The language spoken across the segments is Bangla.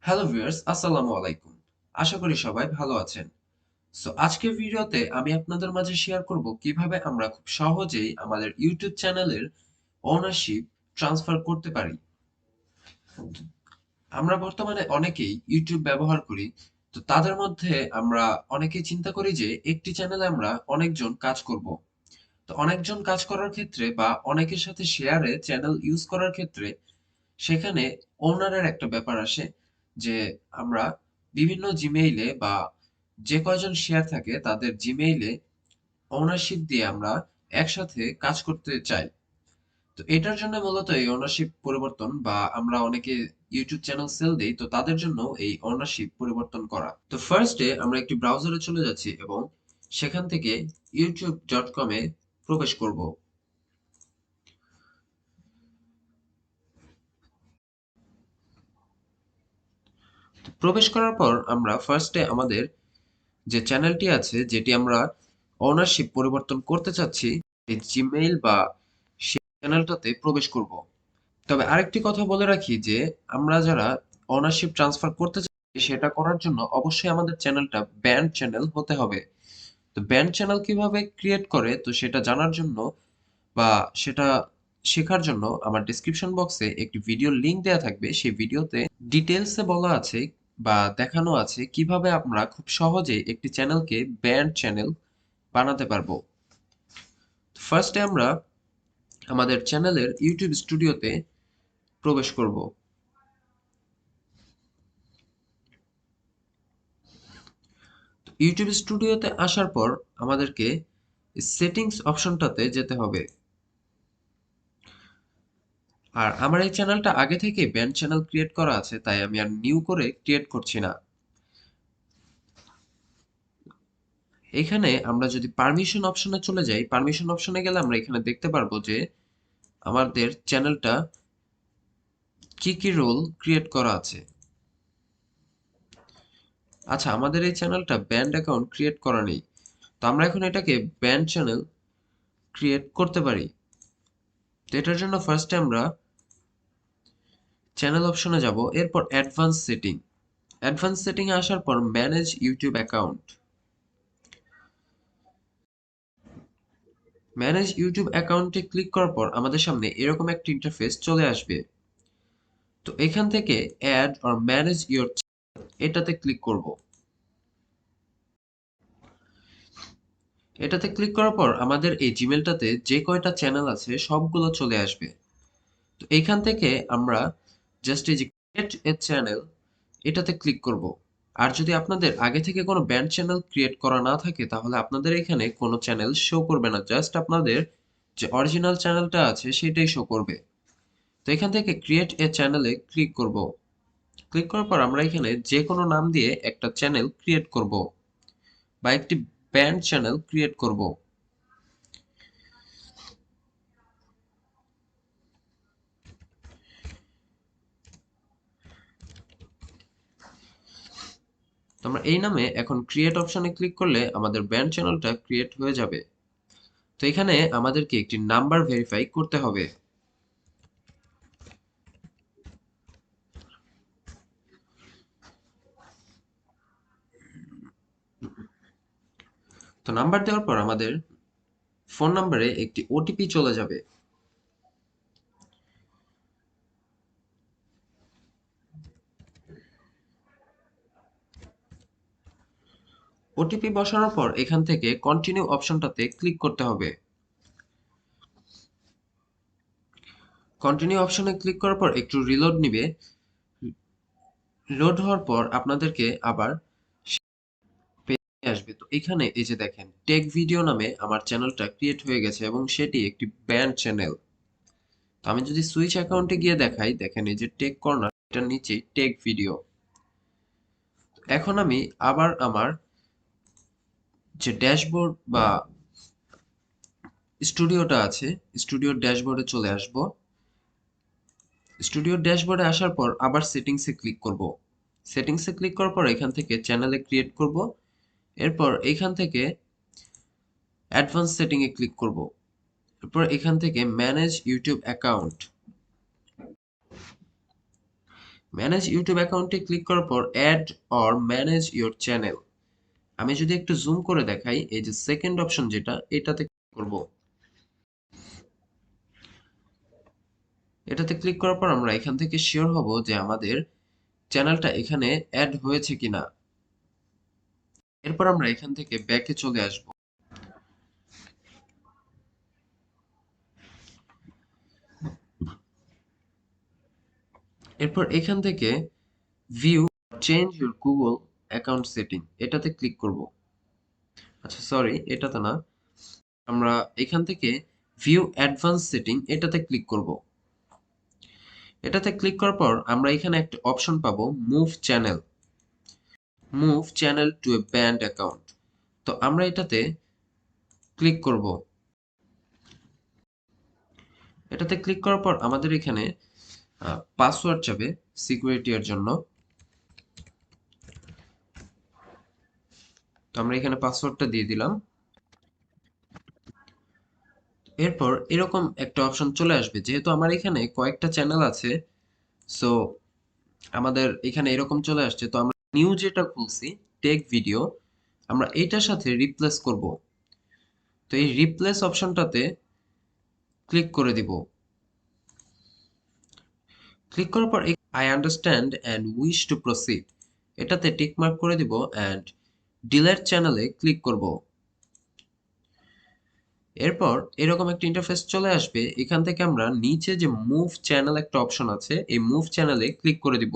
হ্যালো ভিউয়ার্স, আসসালামু আলাইকুম। আশা করি সবাই ভালো আছেন। আজকের ভিডিওতে আমি আপনাদের মাঝে শেয়ার করব কিভাবে আমরা খুব সহজেই আমাদের YouTube চ্যানেলের ওনারশিপ ট্রান্সফার করতে পারি। আমরা বর্তমানে অনেকেই YouTube ব্যবহার করি। তাদের মধ্যে আমরা অনেকেই চিন্তা করি যে একটি চ্যানেলে আমরা অনেকজন কাজ করব। অনেকজন কাজ করার ক্ষেত্রে বা অনেকের সাথে শেয়ারে চ্যানেল ইউজ করার ক্ষেত্রে সেখানে ওনারের একটা ব্যাপার আসে যে আমরা বিভিন্ন জিমেইলে বা যে কয়জন শেয়ার থাকে তাদের জিমেইলে ওনারশিপ দিয়ে আমরা একসাথে কাজ করতে চাই। এটার জন্য মূলত এই ওনারশিপ পরিবর্তন বা আমরা অনেকে ইউটিউব চ্যানেল সেল দেই, তাদের জন্য এই ওনারশিপ পরিবর্তন করা। ফার্স্টে আমরা একটি ব্রাউজারে চলে যাচ্ছি এবং সেখান থেকে youtube.com এ প্রবেশ করব। প্রবেশ করার পর আমরা ফার্স্টে আমাদের যে চ্যানেলটি আছে যেটি আমরা ওনারশিপ পরিবর্তন করতে চাচ্ছি এই জিমেইল বা সেই চ্যানেলটাতে প্রবেশ করব। তবে আরেকটি কথা বলে রাখি যে আমরা যারা ওনারশিপ ট্রান্সফার করতে চাচ্ছি সেটা করার জন্য অবশ্যই আমাদের চ্যানেলটা ব্যান্ড চ্যানেল হতে হবে। ব্যান্ড চ্যানেল কিভাবে ক্রিয়েট করে সেটা জানার জন্য বা সেটা শেখার জন্য আমার ডেসক্রিপশন বক্সে একটি ভিডিও লিংক দেয়া থাকবে। সেই ভিডিওতে ডিটেইলসে বলা আছে বা দেখানো আছে কিভাবে আমরা খুব সহজেই একটি চ্যানেলকে ব্যান্ড চ্যানেল বানাতে পারবো। ফার্স্টে আমরা আমাদের চ্যানেলের ইউটিউব স্টুডিওতে প্রবেশ করব। ইউটিউব স্টুডিওতে আসার পর আমাদেরকে সেটিংস অপশনটাতে যেতে হবে। আর আমার এই চ্যানেলটা আগে থেকে ব্যান্ড চ্যানেল ক্রিয়েট করা আছে, তাই আমি আর নিউ করে ক্রিয়েট করছি না। এখানে আমরা যদি পারমিশন অপশনে চলে যাই, পারমিশন অপশনে গেলে আমরা এখানে দেখতে পারবো যে আমাদের চ্যানেলটা কি কি রোল ক্রিয়েট করা আছে। আচ্ছা, আমাদের এই চ্যানেলটা ব্যান্ড অ্যাকাউন্ট ক্রিয়েট করা নেই, আমরা এখন এটাকে ব্যান্ড চ্যানেল ক্রিয়েট করতে পারি। এটার জন্য ফার্স্টে আমরা চ্যানেল অপশনে যাব, এরপর অ্যাডভান্স সেটিং। অ্যাডভান্স সেটিং এ আসার পর manage YouTube account. Manage YouTube অ্যাকাউন্টে ক্লিক করার পর আমাদের সামনে এরকম একটা ইন্টারফেস চলে আসবে। এখান থেকে অ্যাড অর ম্যানেজ ইওর এটাতে ক্লিক করব। এটাতে ক্লিক করার পর আমাদের এই জিমেলটাতে যে কয়টা চ্যানেল আছে সবগুলো চলে আসবে। এখান থেকে আমরা জাস্ট এই যে ক্রিয়েট এ চ্যানেল এটাতে ক্লিক করব। আর যদি আপনাদের আগে থেকে কোনো ব্যান্ড চ্যানেল ক্রিয়েট করা না থাকে তাহলে আপনাদের এখানে কোনো চ্যানেল শো করবে না, জাস্ট আপনাদের যে অরিজিনাল চ্যানেলটা আছে সেটাই শো করবে। এখান থেকে ক্রিয়েট এ চ্যানেলে ক্লিক করব। ক্লিক করার পর আমরা এখানে যে কোনো নাম দিয়ে একটা চ্যানেল ক্রিয়েট করব বা একটি ব্যান্ড চ্যানেল ক্রিয়েট করব। আমরা এই নামে এখন ক্রিয়েট অপশনে ক্লিক করলে আমাদের ব্যান্ড চ্যানেলটা ক্রিয়েট হয়ে যাবে। এখানে আমাদেরকে একটি নাম্বার ভেরিফাই করতে হবে। নাম্বার দেওয়ার পর আমাদের ফোন নাম্বারে একটি ওটিপি চলে যাবে। ওটিপি বসানোর পর এখান থেকে কন্টিনিউ অপশনটাতে ক্লিক করতে হবে। কন্টিনিউ অপশনে ক্লিক করার পর একটু রিলোড নিবে। লোড হওয়ার পর আপনাদেরকে আবার পেজে আসবে। এখানে এই যে দেখেন টেক ভিডিও নামে আমার চ্যানেলটা ক্রিয়েট হয়ে গেছে এবং সেটি একটি ব্যান্ড চ্যানেল। আমি যদি সুইচ অ্যাকাউন্টে গিয়ে দেখাই, দেখেন এই যে টেক কর্নার এটার নিচেই টেক ভিডিও। এখন আমি আবার আমার যে ড্যাশবোর্ড বা স্টুডিওটা আছে স্টুডিওর ড্যাশবোর্ডে চলে আসব। স্টুডিওর ড্যাশবোর্ডে আসার পর আবার সেটিংসে ক্লিক করব। সেটিংসে ক্লিক করার পর এখান থেকে চ্যানেলে ক্রিয়েট করব। এরপর এখান থেকে অ্যাডভান্স সেটিং এ ক্লিক করব। এরপর এখান থেকে manage YouTube account. Manage YouTube অ্যাকাউন্টে ক্লিক করার পর add or manage your channel, আমি যদি একটু জুম করে দেখাই, এই যে সেকেন্ড অপশন যেটা, এটাতে ক্লিক করব। এটাতে ক্লিক করার পর আমরা এখান থেকে শিওর হব যে আমাদের চ্যানেলটা এখানে অ্যাড হয়েছে কিনা। এরপর আমরা এখান থেকে ব্যাকে চলে আসব। এরপর এখান থেকে view change your Google account setting, এটাতে ক্লিক করব। আচ্ছা সরি, এটাতে না, আমরা এখান থেকে ভিউ অ্যাডভান্স সেটিং, এটাতে ক্লিক করব। এটাতে ক্লিক করার পর আমরা এখানে একটা অপশন পাবো, move channel to a band account. তো আমরা এটাতে ক্লিক করব। এটাতে ক্লিক করার পর আমাদের এখানে পাসওয়ার্ড চাবে সিকিউরিটি এর জন্য। তো আমরা এখানে পাসওয়ার্ডটা দিয়ে দিলাম। এরপর এরকম একটা অপশন চলে আসবে, যেহেতু আমার এখানে কয়েকটা চ্যানেল আছে, সো আমাদের এখানে এরকম চলে আসছে। তো আমরা নিউ যেটা খুলছি, টেক ভিডিও, আমরা এটার সাথে রিপ্লেস করব। তো এই রিপ্লেস অপশনটাতে ক্লিক করে দিব। ক্লিক করার পর I understand and wish to proceed, এটাতে টিক মার্ক করে দিব অ্যান্ড ডিলেট চ্যানেলে ক্লিক করব। এরপর এরকম একটা ইন্টারফেস চলে আসবে। এখান থেকে আমরা নিচে যে মুভ চ্যানেল একটা অপশন আছে, এই মুভ চ্যানেলে ক্লিক করে দিব।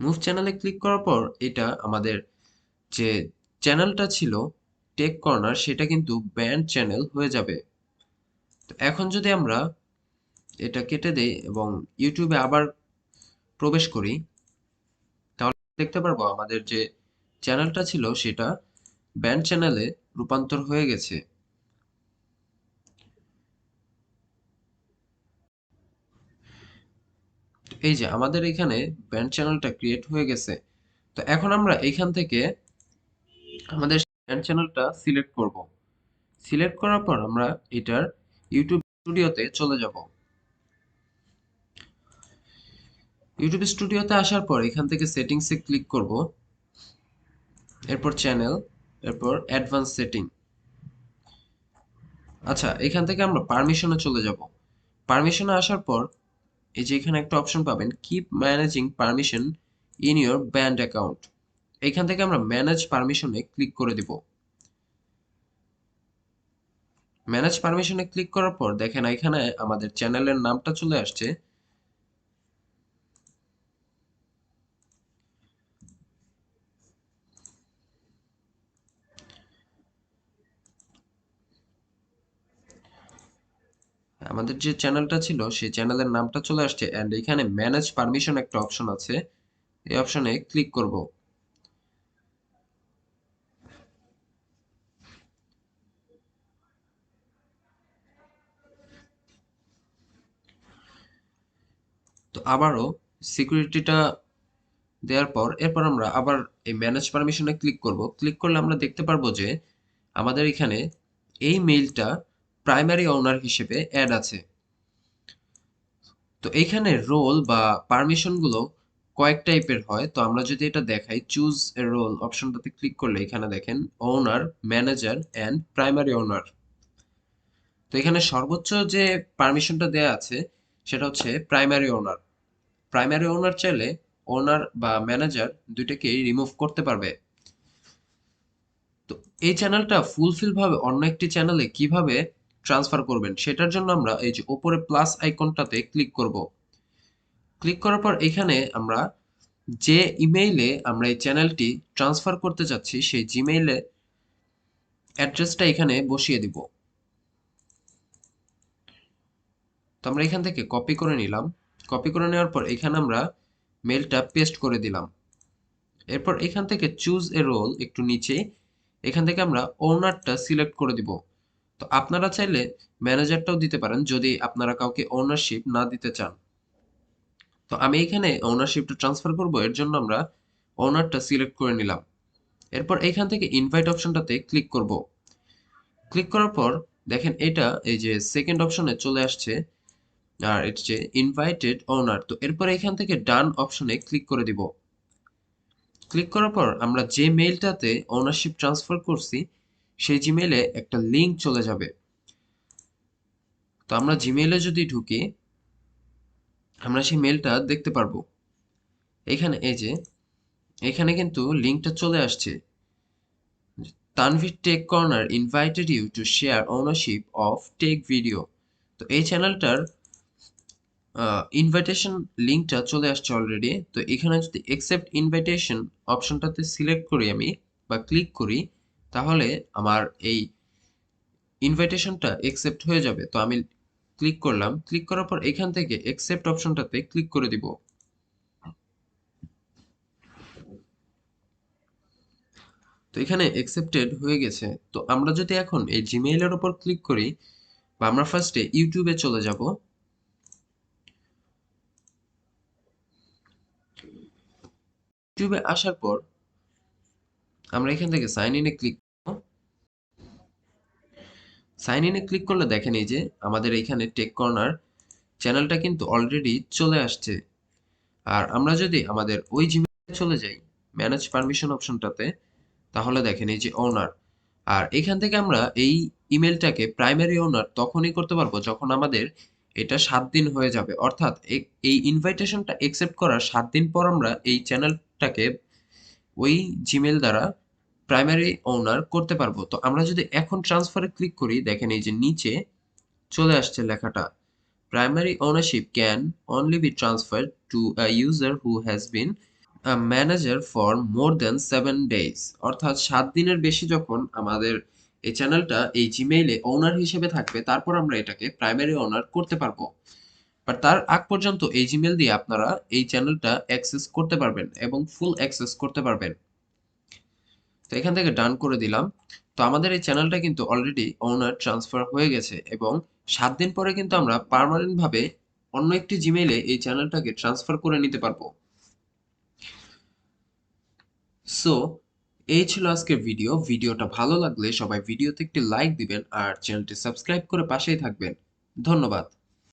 মুভ চ্যানেলে ক্লিক করার পর এটা আমাদের যে চ্যানেলটা ছিল টেক কর্নার, সেটা কিন্তু ব্যান্ড চ্যানেল হয়ে যাবে। তো এখন যদি আমরা এটা কেটে দেই এবং ইউটিউবে আবার প্রবেশ করি, তাহলে দেখতে পারবো আমাদের যে চ্যানেলটা ছিল সেটা ব্যান্ড চ্যানেলে রূপান্তর হয়ে গেছে। এই যে আমাদের এখানে ব্যান্ড চ্যানেলটা ক্রিয়েট হয়ে গেছে। তো এখন আমরা এখান থেকে আমাদের ব্যান্ড চ্যানেলটা সিলেক্ট করব। সিলেক্ট করার পর আমরা এটার ইউটিউব স্টুডিওতে চলে যাব। ইউটিউব স্টুডিওতে আসার পর এখান থেকে সেটিংসে ক্লিক করব। এরপর চ্যানেল, এরপর অ্যাডভান্স সেটিং। আচ্ছা, এখান থেকে আমরা পারমিশনে চলে যাব। পারমিশনে আসার পর এই যে এখানে একটা অপশন পাবেন, keep managing permission in your band account. এখান থেকে আমরা ম্যানেজ পারমিশনে ক্লিক করে দিব। ম্যানেজ পারমিশনে ক্লিক করার পর দেখেন এখানে আমাদের চ্যানেলের নামটা চলে আসছে। আমাদের যে চ্যানেলটা ছিল সেই চ্যানেলের নামটা চলে আসছে, এন্ড এখানে ম্যানেজ পারমিশন একটা অপশন আছে, এই অপশনে ক্লিক করব। তো আবারও সিকিউরিটিটা দেওয়ার পর এরপর আমরা আবার এই ম্যানেজ পারমিশনে ক্লিক করব। ক্লিক করলে আমরা দেখতে পারবো যে আমাদের এখানে এই মেইলটা প্রাইমারি ওনার হিসেবে অ্যাড আছে। তো এইখানে রোল বা পারমিশন গুলো কয়েক টাইপের হয়। তো আমরা যদি এটা দেখাই, চুজ এ রোল অপশনটাতে ক্লিক করলে এখানে দেখেন ওনার, ম্যানেজার এন্ড প্রাইমারি ওনার। তো এখানে সর্বোচ্চ যে পারমিশনটা দেয়া আছে সেটা হচ্ছে প্রাইমারি ওনার। প্রাইমারি ওনার চাইলে ওনার বা ম্যানেজার দুইটাকেই রিমুভ করতে পারবে। তো এই চ্যানেলটা ফুলফিল ভাবে অন্য একটি চ্যানেলে কিভাবে ট্রান্সফার করবেন সেটার জন্য আমরা এই যে উপরে প্লাস আইকনটাতে ক্লিক করব। ক্লিক করার পর এখানে আমরা যে ইমেইলে আমরা এই চ্যানেলটি ট্রান্সফার করতে চাচ্ছি সেই জিমেইলে অ্যাড্রেসটা এখানে বসিয়ে দিব। তো আমরা এখান থেকে কপি করে নিলাম। কপি করে নেওয়ার পর এখানে আমরা মেলটা পেস্ট করে দিলাম। এরপর এখান থেকে চুজ এ রোল একটু নিচে, এখান থেকে আমরা ওনারটা সিলেক্ট করে দিব। তো আপনারা চাইলে ম্যানেজারটাও দিতে পারেন যদি আপনারা কাউকে ওনারশিপ না দিতে চান। তো আমি এখানে ওনারশিপটা ট্রান্সফার করব, এর জন্য আমরা ওনারটা সিলেক্ট করে নিলাম। এরপর এখান থেকে ইনভাইট অপশনটাতে ক্লিক করব। ক্লিক করার পর দেখেন এটা এই যে সেকেন্ড অপশনে চলে আসছে, আর এটা যে ইনভাইটেড ওনার, তো এরপরে এখান থেকে ডান অপশনে ক্লিক করে দিব। ক্লিক করার পর আমরা যে মেইলটাতে ওনারশিপ ট্রান্সফার করছি সেই জিমেইলে একটা লিংক চলে যাবে। তো আমরা জিমেইলে যদি ঢুকি আমরা সেই মেইলটা দেখতে পারবো। এখানে এই যে এখানে কিন্তু লিংকটা চলে আসছে। Tanvir tech corner invited you to share ownership of tech video. তো এই চ্যানেলটার ইনভাইটেশন লিংকটা চলে আসছে অলরেডি। তো এখানে যদি অ্যাকসেপ্ট ইনভাইটেশন অপশনটাতে সিলেক্ট করি আমি বা ক্লিক করি, তাহলে আমার এই ইনভাইটেশনটা অ্যাকসেপ্ট হয়ে যাবে। তো আমি ক্লিক করলাম, ক্লিক করার পর এখান থেকে অ্যাকসেপ্ট অপশনটাতে ক্লিক করে দিব। তো এখানে অ্যাকসেপ্টেড হয়ে গেছে। তো আমরা যদি এখন এই জিমেইলের উপর ক্লিক করি বা আমরা ফার্স্টে ইউটিউবে চলে যাব। ইউটিউবে আসার পর আমরা এখান থেকে সাইন ইনে ক্লিক করব। সাইন ইনে ক্লিক করলে দেখেন এই যে আমাদের এইখানে টেক কর্নার চ্যানেলটা কিন্তু অলরেডি চলে আসছে। আর আমরা যদি আমাদের ওই জিমেইলে চলে যাই ম্যানেজ পারমিশন অপশনটাতে, তাহলে দেখেন এই যে ওনার। আর এখান থেকে আমরা এই ইমেলটাকে প্রাইমারি ওনার তখনই করতে পারবো যখন আমাদের এটা ৭ দিন হয়ে যাবে। অর্থাৎ এই ইনভাইটেশনটা অ্যাকসেপ্ট করার ৭ দিন পর আমরা এই চ্যানেলটাকে ওই জিমেইল দ্বারা প্রাইমারি ওনার করতে পারবো। তো আমরা যদি এখন ট্রান্সফারে ক্লিক করি দেখেন এই যে নিচে চলে আসছে লেখাটা, primary ownership can only be transferred to a user who has been manager for more than 7 days. অর্থাৎ ৭ দিনের বেশি যখন আমাদের এই চ্যানেলটা এই জিমেইলে ওনার হিসেবে থাকবে, তারপর আমরা এটাকে প্রাইমারি ওনার করতে পারবো। বাট তার আগ পর্যন্ত এই জিমেইল দিয়ে আপনারা এই চ্যানেলটা অ্যাক্সেস করতে পারবেন এবং ফুল অ্যাক্সেস করতে পারবেন। তো এখান থেকে ডান করে দিলাম। তো আমাদের এই চ্যানেলটা কিন্তু অলরেডি ওনার ট্রান্সফার হয়ে গেছে এবং ৭ দিন পরে কিন্তু আমরা পার্মানেন্ট ভাবে অন্য একটি জিমেইলে এই চ্যানেলটাকে ট্রান্সফার করে নিতে পারবো। সো এই ছিল আজকের ভিডিও। ভিডিওটা ভালো লাগলে সবাই ভিডিওতে একটি লাইক দিবেন আর চ্যানেলটি সাবস্ক্রাইব করে পাশেই থাকবেন। ধন্যবাদ।